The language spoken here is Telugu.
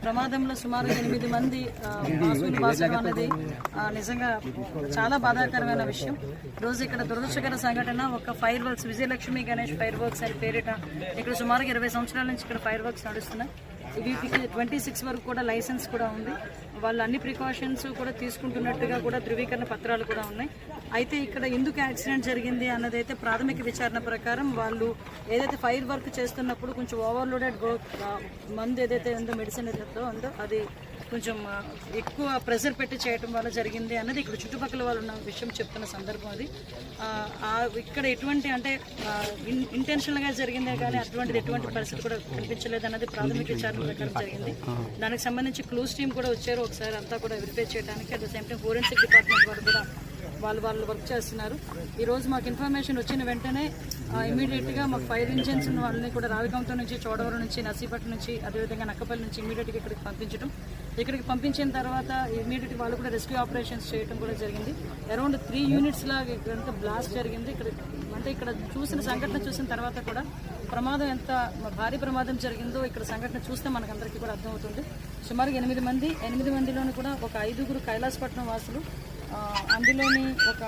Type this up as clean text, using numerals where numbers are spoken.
ప్రమాదంలో సుమారు 8 మంది బాసులు అనేది నిజంగా చాలా బాధాకరమైన విషయం. రోజు ఇక్కడ దురదృష్టకర సంఘటన, ఒక fire works Vijayalakshmi Ganesh fire works అని పేరిట ఇక్కడ సుమారుగా 20 సంవత్సరాల నుంచి ఇక్కడ ఫైర్ వర్క్స్ నడుస్తున్నాయి. వీటికి 26 వరకు కూడా లైసెన్స్ కూడా ఉంది. వాళ్ళు అన్ని ప్రికాషన్స్ కూడా తీసుకుంటున్నట్టుగా కూడా ధృవీకరణ పత్రాలు కూడా ఉన్నాయి. అయితే ఇక్కడ ఎందుకు యాక్సిడెంట్ జరిగింది అన్నది అయితే ప్రాథమిక విచారణ ప్రకారం వాళ్ళు ఏదైతే ఫైర్ వర్క్ చేస్తున్నప్పుడు కొంచెం ఓవర్లోడెడ్ మందు ఏదైతే ఉందో, మెడిసిన్ ఏదైతే ఉందో అది కొంచెం ఎక్కువ ప్రెషర్ పెట్టి చేయడం వల్ల జరిగింది అన్నది ఇక్కడ చుట్టుపక్కల వాళ్ళు ఉన్న విషయం చెప్తున్న సందర్భం. అది ఇక్కడ ఎటువంటి అంటే ఇంటెన్షనల్గా జరిగిందే కానీ ఎటువంటి పరిస్థితి కూడా కనిపించలేదు అన్నది ప్రాథమిక విచారణ ప్రకారం జరిగింది. దానికి సంబంధించి క్లూస్ టీమ్ కూడా వచ్చారు ఒకసారి అంతా కూడా వెరిఫై చేయడానికి. At the same time forensic department వాళ్ళు కూడా వాళ్ళు వర్క్ చేస్తున్నారు. ఈరోజు మాకు ఇన్ఫర్మేషన్ వచ్చిన వెంటనే ఇమీడియట్గా మాకు ఫైర్ ఇంజిన్స్ వాళ్ళని కూడా రావికంతో నుంచి, చోడవరం నుంచి, నర్సీపట్నం నుంచి, అదేవిధంగా నక్కపల్లి నుంచి ఇమీడియట్గా ఇక్కడికి పంపించిన తర్వాత ఇమీడియట్గా వాళ్ళు కూడా రెస్క్యూ ఆపరేషన్స్ చేయడం కూడా జరిగింది. అరౌండ్ 3 యూనిట్స్ లాగా ఇక్కడంతా బ్లాస్ట్ జరిగింది. ఇక్కడ చూసిన సంఘటన చూసిన తర్వాత కూడా ప్రమాదం ఎంత భారీ ప్రమాదం జరిగిందో ఇక్కడ సంఘటన చూస్తే మనకందరికీ కూడా అర్థమవుతుంది. సుమారు 8 మందిలోని కూడా ఒక 5గురు కైలాసపట్నం వాసులు, అందులోని ఒక